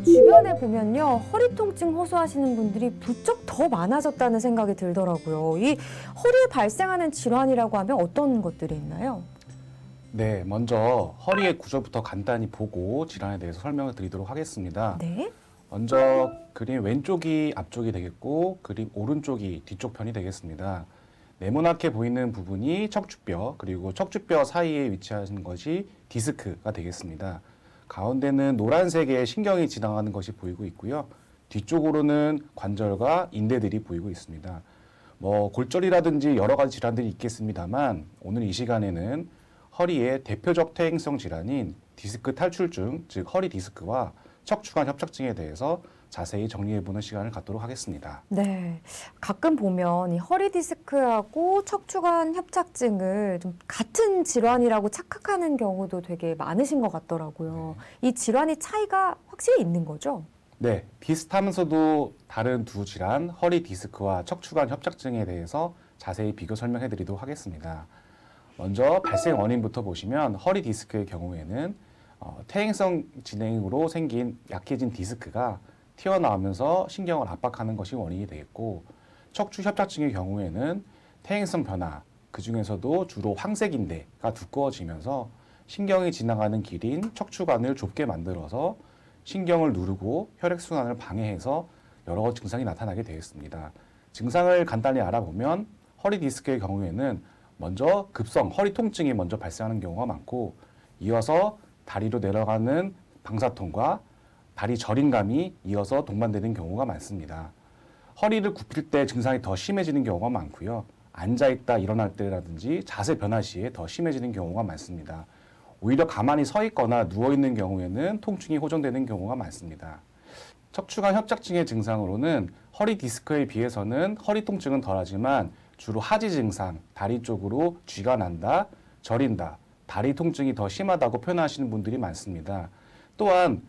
주변에 보면요, 허리 통증 호소하시는 분들이 부쩍 더 많아졌다는 생각이 들더라고요. 이 허리에 발생하는 질환이라고 하면 어떤 것들이 있나요? 네, 먼저 허리의 구조부터 간단히 보고 질환에 대해서 설명을 드리도록 하겠습니다. 네. 먼저 그림 왼쪽이 앞쪽이 되겠고 그림 오른쪽이 뒤쪽 편이 되겠습니다. 네모나게 보이는 부분이 척추뼈, 그리고 척추뼈 사이에 위치하는 것이 디스크가 되겠습니다. 가운데는 노란색의 신경이 지나가는 것이 보이고 있고요. 뒤쪽으로는 관절과 인대들이 보이고 있습니다. 골절이라든지 여러 가지 질환들이 있겠습니다만 오늘 이 시간에는 허리의 대표적 퇴행성 질환인 디스크 탈출증, 즉 허리 디스크와 척추관 협착증에 대해서 자세히 정리해보는 시간을 갖도록 하겠습니다. 네. 가끔 보면 이 허리 디스크하고 척추관 협착증을 좀 같은 질환이라고 착각하는 경우도 되게 많으신 것 같더라고요. 이 질환의 차이가 확실히 있는 거죠? 네, 비슷하면서도 다른 두 질환, 허리 디스크와 척추관 협착증에 대해서 자세히 비교 설명해 드리도록 하겠습니다. 먼저 발생 원인부터 보시면 허리 디스크의 경우에는 퇴행성 진행으로 생긴 약해진 디스크가 튀어나오면서 신경을 압박하는 것이 원인이 되겠고, 척추 협착증의 경우에는 퇴행성 변화, 그 중에서도 주로 황색인대가 두꺼워지면서 신경이 지나가는 길인 척추관을 좁게 만들어서 신경을 누르고 혈액순환을 방해해서 여러 증상이 나타나게 되겠습니다. 증상을 간단히 알아보면 허리 디스크의 경우에는 먼저 급성 허리 통증이 먼저 발생하는 경우가 많고, 이어서 다리로 내려가는 방사통과 다리 저림감이 이어서 동반되는 경우가 많습니다. 허리를 굽힐 때 증상이 더 심해지는 경우가 많고요. 앉아있다 일어날 때라든지 자세 변화 시에 더 심해지는 경우가 많습니다. 오히려 가만히 서 있거나 누워있는 경우에는 통증이 호전되는 경우가 많습니다. 척추관 협착증의 증상으로는 허리 디스크에 비해서는 허리 통증은 덜하지만 주로 하지 증상, 다리 쪽으로 쥐가 난다, 저린다, 다리 통증이 더 심하다고 표현하시는 분들이 많습니다. 또한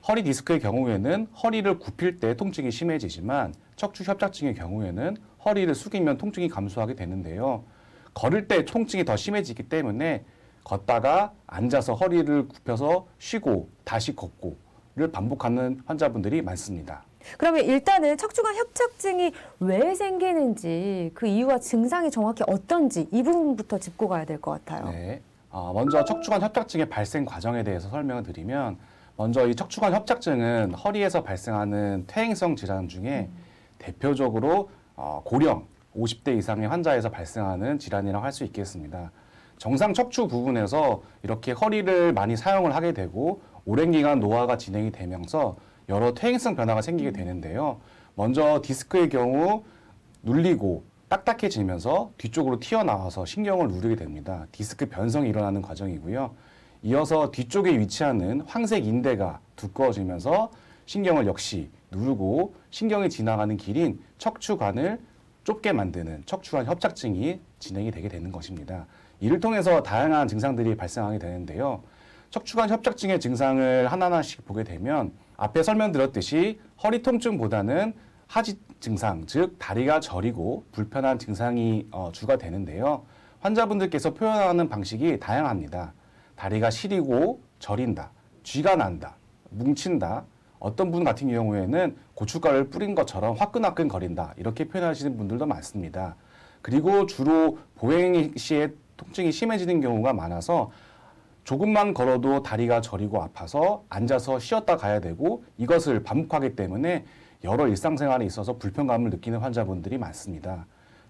허리 디스크의 경우에는 허리를 굽힐 때 통증이 심해지지만 척추 협착증의 경우에는 허리를 숙이면 통증이 감소하게 되는데요. 걸을 때 통증이 더 심해지기 때문에 걷다가 앉아서 허리를 굽혀서 쉬고 다시 걷고를 반복하는 환자분들이 많습니다. 그러면 일단은 척추관 협착증이 왜 생기는지, 그 이유와 증상이 정확히 어떤지 이 부분부터 짚고 가야 될 것 같아요. 네. 먼저 척추관 협착증의 발생 과정에 대해서 설명을 드리면, 먼저 이 척추관 협착증은 허리에서 발생하는 퇴행성 질환 중에 대표적으로 고령 50대 이상의 환자에서 발생하는 질환이라고 할 수 있겠습니다. 정상 척추 부분에서 이렇게 허리를 많이 사용을 하게 되고 오랜 기간 노화가 진행이 되면서 여러 퇴행성 변화가 생기게 되는데요. 먼저 디스크의 경우 눌리고 딱딱해지면서 뒤쪽으로 튀어나와서 신경을 누르게 됩니다. 디스크 변성이 일어나는 과정이고요. 이어서 뒤쪽에 위치하는 황색 인대가 두꺼워지면서 신경을 역시 누르고 신경이 지나가는 길인 척추관을 좁게 만드는 척추관 협착증이 진행이 되게 되는 것입니다. 이를 통해서 다양한 증상들이 발생하게 되는데요. 척추관 협착증의 증상을 하나하나씩 보게 되면 앞에 설명드렸듯이 허리 통증보다는 하지 증상, 즉 다리가 저리고 불편한 증상이 주가 되는데요. 환자분들께서 표현하는 방식이 다양합니다. 다리가 시리고 저린다, 쥐가 난다, 뭉친다, 어떤 분 같은 경우에는 고춧가루를 뿌린 것처럼 화끈화끈 거린다, 이렇게 표현하시는 분들도 많습니다. 그리고 주로 보행 시에 통증이 심해지는 경우가 많아서 조금만 걸어도 다리가 저리고 아파서 앉아서 쉬었다 가야 되고, 이것을 반복하기 때문에 여러 일상생활에 있어서 불편감을 느끼는 환자분들이 많습니다.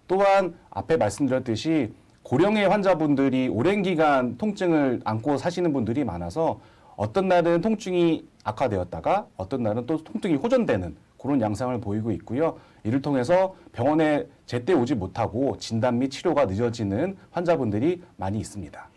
또한 앞에 말씀드렸듯이 고령의 환자분들이 오랜 기간 통증을 안고 사시는 분들이 많아서 어떤 날은 통증이 악화되었다가 어떤 날은 또 통증이 호전되는 그런 양상을 보이고 있고요. 이를 통해서 병원에 제때 오지 못하고 진단 및 치료가 늦어지는 환자분들이 많이 있습니다.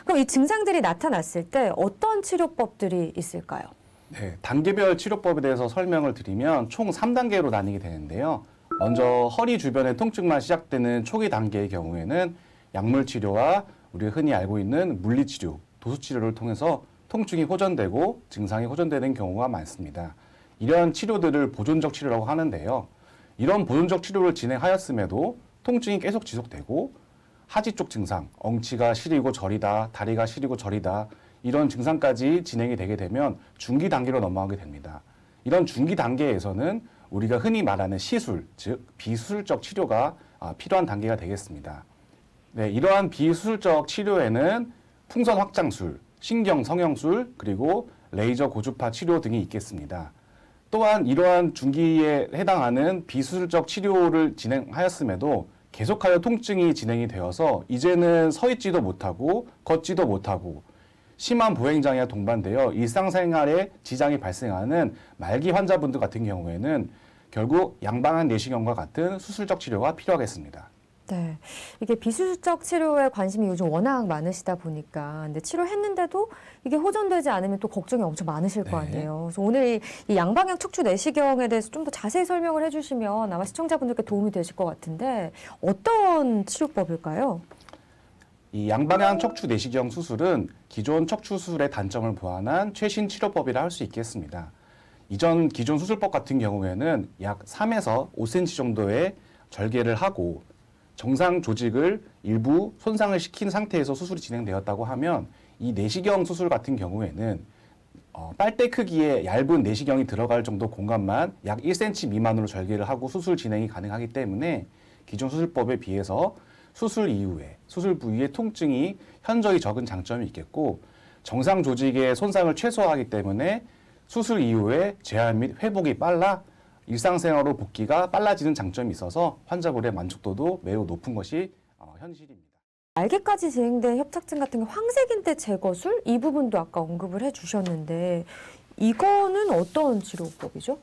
그럼 이 증상들이 나타났을 때 어떤 치료법들이 있을까요? 네, 단계별 치료법에 대해서 설명을 드리면 총 3단계로 나뉘게 되는데요. 먼저 허리 주변의 통증만 시작되는 초기 단계의 경우에는 약물 치료와 우리가 흔히 알고 있는 물리치료, 도수치료를 통해서 통증이 호전되고 증상이 호전되는 경우가 많습니다. 이러한 치료들을 보존적 치료라고 하는데요. 이런 보존적 치료를 진행하였음에도 통증이 계속 지속되고 하지 쪽 증상, 엉치가 시리고 저리다, 다리가 시리고 저리다, 이런 증상까지 진행이 되게 되면 중기 단계로 넘어가게 됩니다. 이런 중기 단계에서는 우리가 흔히 말하는 시술, 즉 비수술적 치료가 필요한 단계가 되겠습니다. 네, 이러한 비수술적 치료에는 풍선 확장술, 신경 성형술, 그리고 레이저 고주파 치료 등이 있겠습니다. 또한 이러한 중기에 해당하는 비수술적 치료를 진행하였음에도 계속하여 통증이 진행이 되어서 이제는 서 있지도 못하고 걷지도 못하고 심한 보행장애와 동반되어 일상생활에 지장이 발생하는 말기 환자분들 같은 경우에는 결국 양방향 내시경과 같은 수술적 치료가 필요하겠습니다. 네, 이게 비수술적 치료에 관심이 요즘 워낙 많으시다 보니까 근데 치료했는데도 이게 호전되지 않으면 또 걱정이 엄청 많으실 거 네. 아니에요. 그래서 오늘 이 양방향 척추 내시경에 대해서 좀 더 자세히 설명을 해주시면 아마 시청자분들께 도움이 되실 것 같은데 어떤 치료법일까요? 이 양방향 척추 내시경 수술은 기존 척추 수술의 단점을 보완한 최신 치료법이라 할 수 있겠습니다. 이전 기존 수술법 같은 경우에는 약 3에서 5cm 정도의 절개를 하고 정상 조직을 일부 손상을 시킨 상태에서 수술이 진행되었다고 하면 이 내시경 수술 같은 경우에는 빨대 크기의 얇은 내시경이 들어갈 정도 공간만 약 1cm 미만으로 절개를 하고 수술 진행이 가능하기 때문에 기존 수술법에 비해서 수술 이후에 수술 부위의 통증이 현저히 적은 장점이 있겠고 정상 조직의 손상을 최소화하기 때문에 수술 이후에 재활 및 회복이 빨라 일상생활로 복귀가 빨라지는 장점이 있어서 환자분의 만족도도 매우 높은 것이 현실입니다. 말기까지 진행된 협착증 같은 게 황색인대 제거술 이 부분도 아까 언급을 해주셨는데 이거는 어떤 치료법이죠?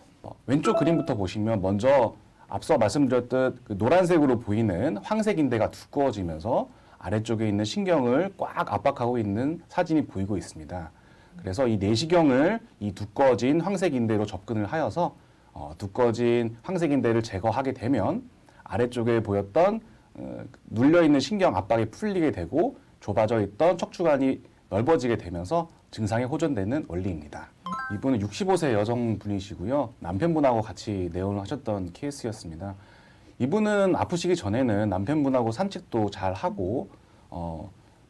왼쪽 그림부터 보시면 먼저 앞서 말씀드렸듯 그 노란색으로 보이는 황색인대가 두꺼워지면서 아래쪽에 있는 신경을 꽉 압박하고 있는 사진이 보이고 있습니다. 그래서 이 내시경을 이 두꺼워진 황색인대로 접근을 하여서 두꺼워진 황색인대를 제거하게 되면 아래쪽에 보였던 눌려있는 신경 압박이 풀리게 되고 좁아져 있던 척추관이 넓어지게 되면서 증상이 호전되는 원리입니다. 이분은 65세 여성분이시고요. 남편분하고 같이 내원을 하셨던 케이스였습니다. 이분은 아프시기 전에는 남편분하고 산책도 잘 하고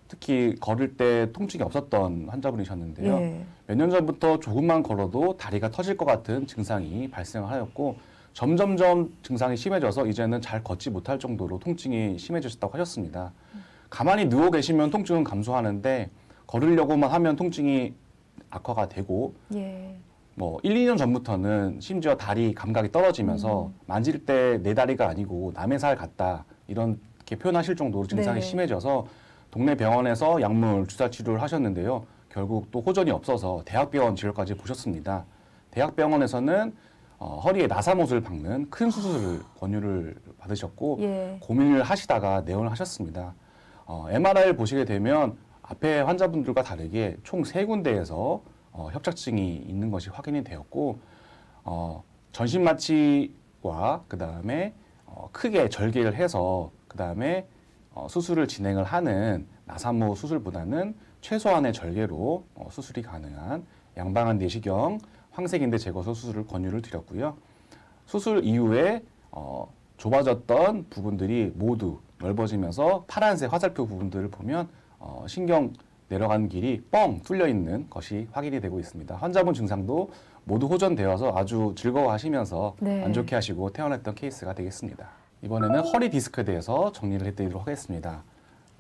특히 걸을 때 통증이 없었던 환자분이셨는데요. 예. 몇 년 전부터 조금만 걸어도 다리가 터질 것 같은 증상이 발생하였고 점점점 증상이 심해져서 이제는 잘 걷지 못할 정도로 통증이 심해지셨다고 하셨습니다. 가만히 누워 계시면 통증은 감소하는데 걸으려고만 하면 통증이 악화가 되고 예. 1, 2년 전부터는 심지어 다리 감각이 떨어지면서 만질 때 내 다리가 아니고 남의 살 같다 이렇게 표현하실 정도로 증상이 네. 심해져서 동네 병원에서 약물 주사 치료를 하셨는데요. 결국 또 호전이 없어서 대학병원 진료까지 보셨습니다. 대학병원에서는 허리에 나사못을 박는 큰 수술을 권유를 받으셨고 예. 고민을 하시다가 내원을 하셨습니다. MRI를 보시게 되면 앞에 환자분들과 다르게 총 3군데에서 협착증이 있는 것이 확인이 되었고 전신 마취와 그 다음에 크게 절개를 해서 그 다음에 수술을 진행을 하는 나사모 수술보다는 최소한의 절개로 수술이 가능한 양방향 내시경 황색인대 제거술 수술을 권유를 드렸고요. 수술 이후에 좁아졌던 부분들이 모두 넓어지면서 파란색 화살표 부분들을 보면 신경 내려가는 길이 뻥 뚫려 있는 것이 확인이 되고 있습니다. 환자분 증상도 모두 호전되어서 아주 즐거워하시면서 네. 만족해하시고 퇴원했던 케이스가 되겠습니다. 이번에는 허리 디스크에 대해서 정리를 해드리도록 하겠습니다.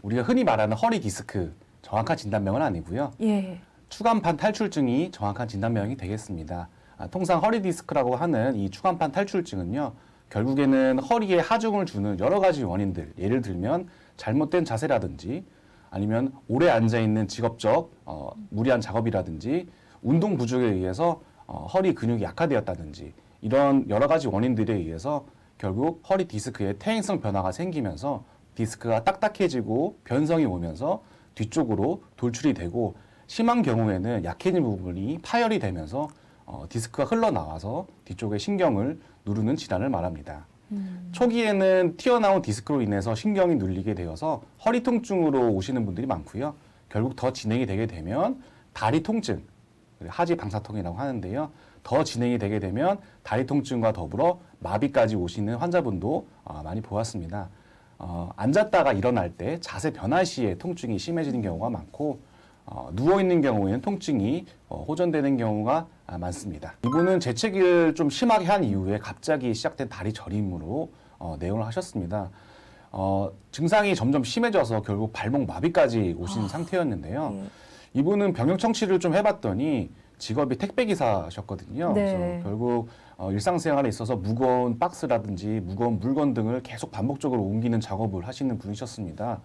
우리가 흔히 말하는 허리 디스크, 정확한 진단명은 아니고요. 예. 추간판 탈출증이 정확한 진단명이 되겠습니다. 통상 허리 디스크라고 하는 이 추간판 탈출증은요, 결국에는 허리에 하중을 주는 여러 가지 원인들, 예를 들면 잘못된 자세라든지 아니면 오래 앉아있는 직업적 무리한 작업이라든지 운동 부족에 의해서 허리 근육이 약화되었다든지 이런 여러 가지 원인들에 의해서 결국 허리 디스크에 퇴행성 변화가 생기면서 디스크가 딱딱해지고 변성이 오면서 뒤쪽으로 돌출이 되고 심한 경우에는 약해진 부분이 파열이 되면서 디스크가 흘러나와서 뒤쪽의 신경을 누르는 질환을 말합니다. 초기에는 튀어나온 디스크로 인해서 신경이 눌리게 되어서 허리 통증으로 오시는 분들이 많고요. 결국 더 진행이 되게 되면 다리 통증, 하지 방사통이라고 하는데요. 더 진행이 되게 되면 다리 통증과 더불어 마비까지 오시는 환자분도 많이 보았습니다. 앉았다가 일어날 때 자세 변화 시에 통증이 심해지는 경우가 많고 누워 있는 경우에는 통증이 호전되는 경우가 많습니다. 이분은 재채기를 좀 심하게 한 이후에 갑자기 시작된 다리 저림으로 내원을 하셨습니다. 증상이 점점 심해져서 결국 발목 마비까지 오신 상태였는데요. 예. 이분은 병역 청취를 좀 해봤더니 직업이 택배기사셨거든요. 네. 그래서 결국 일상생활에 있어서 무거운 박스라든지 무거운 물건 등을 계속 반복적으로 옮기는 작업을 하시는 분이셨습니다.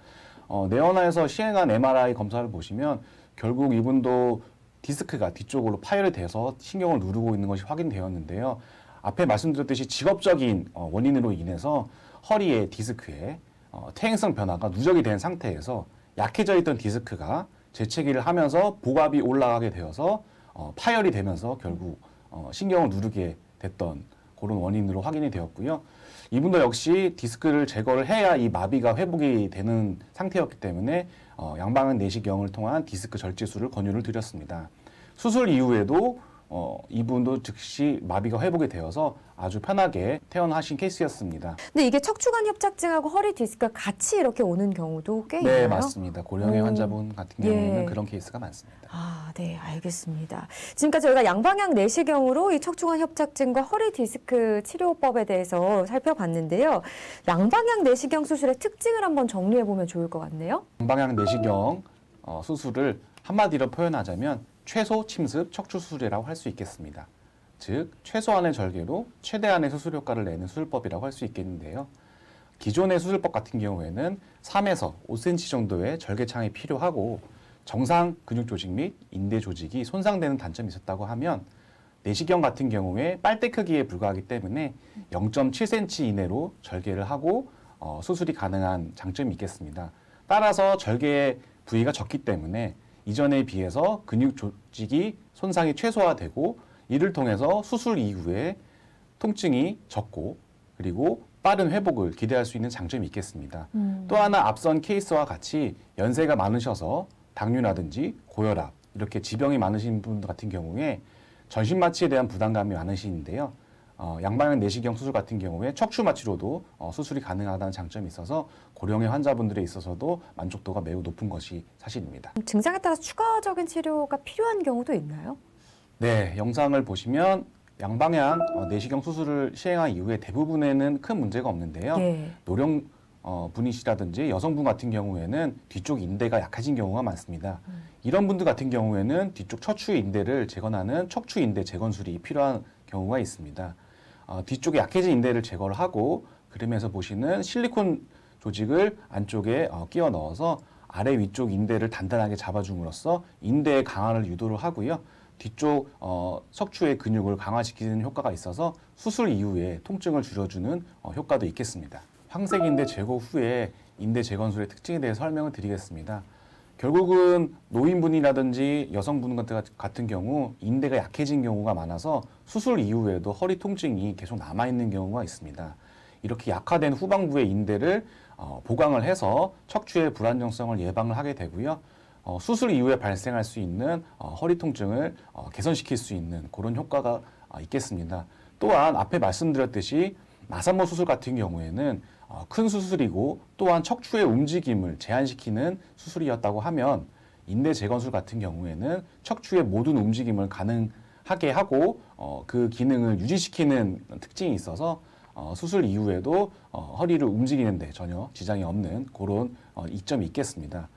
내원하에서 시행한 MRI 검사를 보시면 결국 이분도 디스크가 뒤쪽으로 파열이 돼서 신경을 누르고 있는 것이 확인되었는데요. 앞에 말씀드렸듯이 직업적인 원인으로 인해서 허리의 디스크에 퇴행성 변화가 누적이 된 상태에서 약해져 있던 디스크가 재채기를 하면서 복압이 올라가게 되어서 파열이 되면서 결국 신경을 누르게 됐던 그런 원인으로 확인이 되었고요. 이분도 역시 디스크를 제거를 해야 이 마비가 회복이 되는 상태였기 때문에 양방향 내시경을 통한 디스크 절제술을 권유를 드렸습니다. 수술 이후에도 이분도 즉시 마비가 회복이 되어서 아주 편하게 퇴원하신 케이스였습니다. 근데 이게 척추관 협착증하고 허리 디스크가 같이 이렇게 오는 경우도 꽤 네, 있나요? 맞습니다. 고령의 환자분 같은 경우에는 예. 그런 케이스가 많습니다. 아, 네, 알겠습니다. 지금까지 저희가 양방향 내시경으로 이 척추관 협착증과 허리 디스크 치료법에 대해서 살펴봤는데요. 양방향 내시경 수술의 특징을 한번 정리해 보면 좋을 것 같네요. 양방향 내시경 수술을 한마디로 표현하자면 최소 침습 척추 수술이라고 할 수 있겠습니다. 즉 최소한의 절개로 최대한의 수술 효과를 내는 수술법이라고 할 수 있겠는데요. 기존의 수술법 같은 경우에는 3에서 5cm 정도의 절개창이 필요하고 정상 근육 조직 및 인대 조직이 손상되는 단점이 있었다고 하면 내시경 같은 경우에 빨대 크기에 불과하기 때문에 0.7cm 이내로 절개를 하고 수술이 가능한 장점이 있겠습니다. 따라서 절개 부위가 적기 때문에 이전에 비해서 근육 조직이 손상이 최소화되고 이를 통해서 수술 이후에 통증이 적고 그리고 빠른 회복을 기대할 수 있는 장점이 있겠습니다. 또 하나 앞선 케이스와 같이 연세가 많으셔서 당뇨라든지 고혈압 이렇게 지병이 많으신 분들 같은 경우에 전신 마취에 대한 부담감이 많으시는데요. 양방향 내시경 수술 같은 경우에 척추 마취로도 수술이 가능하다는 장점이 있어서 고령의 환자분들에 있어서도 만족도가 매우 높은 것이 사실입니다. 증상에 따라서 추가적인 치료가 필요한 경우도 있나요? 네, 영상을 보시면 양방향 내시경 수술을 시행한 이후에 대부분에는 큰 문제가 없는데요. 예. 노령 분이시라든지 여성분 같은 경우에는 뒤쪽 인대가 약해진 경우가 많습니다. 이런 분들 같은 경우에는 뒤쪽 척추 인대를 재건하는 척추 인대 재건술이 필요한 경우가 있습니다. 뒤쪽에 약해진 인대를 제거를 하고 그림에서 보시는 실리콘 조직을 안쪽에 끼워 넣어서 아래 위쪽 인대를 단단하게 잡아줌으로써 인대의 강화를 유도를 하고요. 뒤쪽 척추의 근육을 강화시키는 효과가 있어서 수술 이후에 통증을 줄여주는 효과도 있겠습니다. 황색인대 제거 후에 인대 재건술의 특징에 대해 설명을 드리겠습니다. 결국은 노인분이라든지 여성분 같은 경우 인대가 약해진 경우가 많아서 수술 이후에도 허리 통증이 계속 남아있는 경우가 있습니다. 이렇게 약화된 후방부의 인대를 보강을 해서 척추의 불안정성을 예방을 하게 되고요. 수술 이후에 발생할 수 있는 허리 통증을 개선시킬 수 있는 그런 효과가 있겠습니다. 또한 앞에 말씀드렸듯이 마산모 수술 같은 경우에는 큰 수술이고 또한 척추의 움직임을 제한시키는 수술이었다고 하면 인대 재건술 같은 경우에는 척추의 모든 움직임을 가능하게 하고 그 기능을 유지시키는 특징이 있어서 수술 이후에도 허리를 움직이는 데 전혀 지장이 없는 그런 이점이 있겠습니다.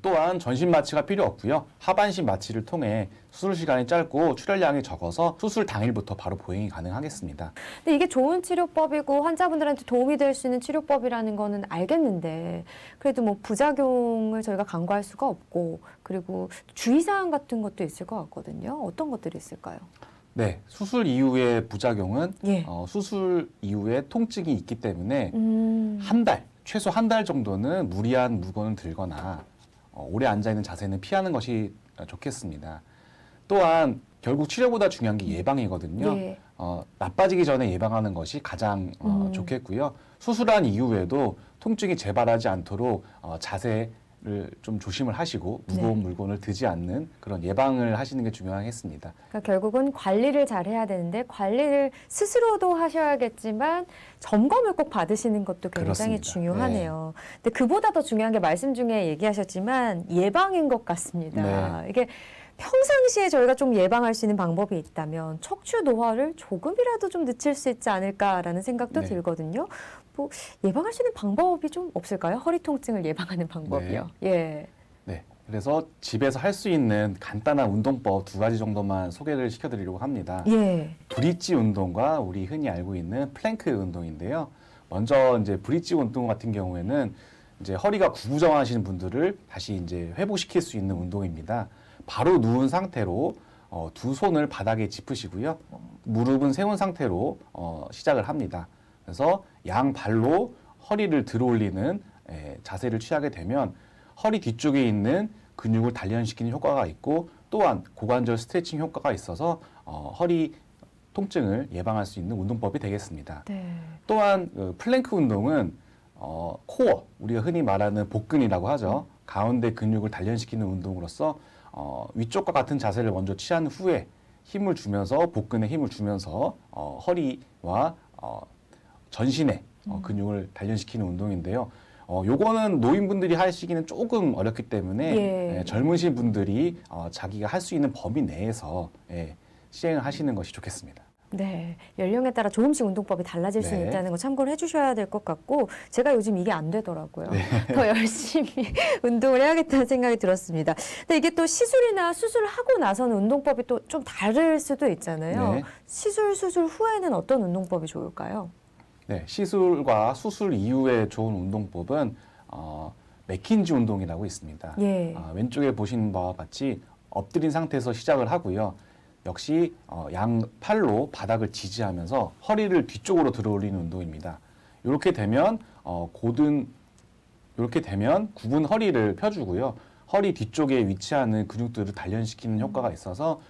또한 전신 마취가 필요 없고요. 하반신 마취를 통해 수술 시간이 짧고 출혈량이 적어서 수술 당일부터 바로 보행이 가능하겠습니다. 근데 이게 좋은 치료법이고 환자분들한테 도움이 될 수 있는 치료법이라는 거는 알겠는데 그래도 뭐 부작용을 저희가 간과할 수가 없고 그리고 주의사항 같은 것도 있을 것 같거든요. 어떤 것들이 있을까요? 네, 수술 이후의 부작용은 예. 수술 이후에 통증이 있기 때문에 최소 한 달 정도는 무리한 물건을 들거나 오래 앉아있는 자세는 피하는 것이 좋겠습니다. 또한 결국 치료보다 중요한 게 예방이거든요. 예. 나빠지기 전에 예방하는 것이 가장 좋겠고요. 수술한 이후에도 통증이 재발하지 않도록 자세 좀 조심을 하시고 무거운 물건을 드지 않는 그런 예방을 하시는 게 중요하겠습니다. 그러니까 결국은 관리를 잘 해야 되는데 관리를 스스로도 하셔야겠지만 점검을 꼭 받으시는 것도 굉장히 그렇습니다. 중요하네요. 근데 그보다 더 중요한 게 말씀 중에 얘기하셨지만 예방인 것 같습니다. 이게 평상시에 저희가 좀 예방할 수 있는 방법이 있다면 척추 노화를 조금이라도 좀 늦출 수 있지 않을까라는 생각도 들거든요. 뭐 예방할 수 있는 방법이 좀 없을까요? 허리 통증을 예방하는 방법이요. 예. 네. 그래서 집에서 할 수 있는 간단한 운동법 2가지 정도만 소개를 시켜드리려고 합니다. 예. 브릿지 운동과 우리 흔히 알고 있는 플랭크 운동인데요. 먼저 이제 브릿지 운동 같은 경우에는 이제 허리가 구부정하시는 분들을 다시 이제 회복시킬 수 있는 운동입니다. 바로 누운 상태로 두 손을 바닥에 짚으시고요. 무릎은 세운 상태로 시작을 합니다. 그래서 양 발로 허리를 들어올리는 자세를 취하게 되면 허리 뒤쪽에 있는 근육을 단련시키는 효과가 있고 또한 고관절 스트레칭 효과가 있어서 허리 통증을 예방할 수 있는 운동법이 되겠습니다. 네. 또한 플랭크 운동은 코어, 우리가 흔히 말하는 복근이라고 하죠. 가운데 근육을 단련시키는 운동으로서 위쪽과 같은 자세를 먼저 취한 후에 힘을 주면서 복근에 힘을 주면서 허리와 전신의 근육을 단련시키는 운동인데요. 요거는 노인분들이 하시기는 조금 어렵기 때문에 젊으신 분들이 자기가 할 수 있는 범위 내에서 시행을 하시는 것이 좋겠습니다. 네, 연령에 따라 조금씩 운동법이 달라질 수 있다는 거 참고를 해주셔야 될 것 같고 제가 요즘 이게 안 되더라고요. 더 열심히 운동을 해야겠다는 생각이 들었습니다. 근데 이게 또 시술이나 수술을 하고 나서는 운동법이 또 좀 다를 수도 있잖아요. 수술 후에는 어떤 운동법이 좋을까요? 네, 시술과 수술 이후에 좋은 운동법은 맥킨지 운동이라고 있습니다. 왼쪽에 보시는 바와 같이 엎드린 상태에서 시작을 하고요. 역시 양 팔로 바닥을 지지하면서 허리를 뒤쪽으로 들어올리는 운동입니다. 이렇게 되면 굽은 허리를 펴주고요. 허리 뒤쪽에 위치하는 근육들을 단련시키는 효과가 있어서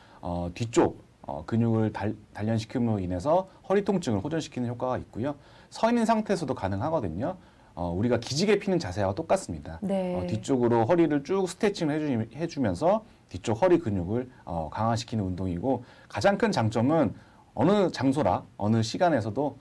뒤쪽 근육을 단련시킴으로 인해서 허리 통증을 호전시키는 효과가 있고요. 서 있는 상태에서도 가능하거든요. 우리가 기지개 피는 자세와 똑같습니다. 뒤쪽으로 허리를 쭉 스트레칭을 해주면서 뒤쪽 허리 근육을 강화시키는 운동이고 가장 큰 장점은 어느 장소라 어느 시간에서도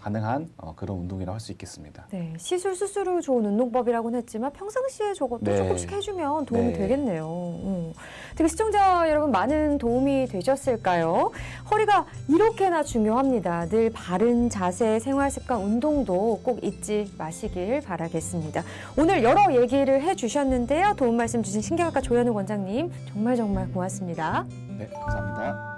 가능한 그런 운동이라고 할 수 있겠습니다. 네, 시술, 수술 후 좋은 운동법이라고는 했지만 평상시에 저것도 조금씩 해주면 도움이 되겠네요. 되게 시청자 여러분 많은 도움이 되셨을까요? 허리가 이렇게나 중요합니다. 늘 바른 자세, 생활습관, 운동도 꼭 잊지 마시길 바라겠습니다. 오늘 여러 얘기를 해주셨는데요. 도움 말씀 주신 신경외과 조현우 원장님 정말 고맙습니다. 네, 감사합니다.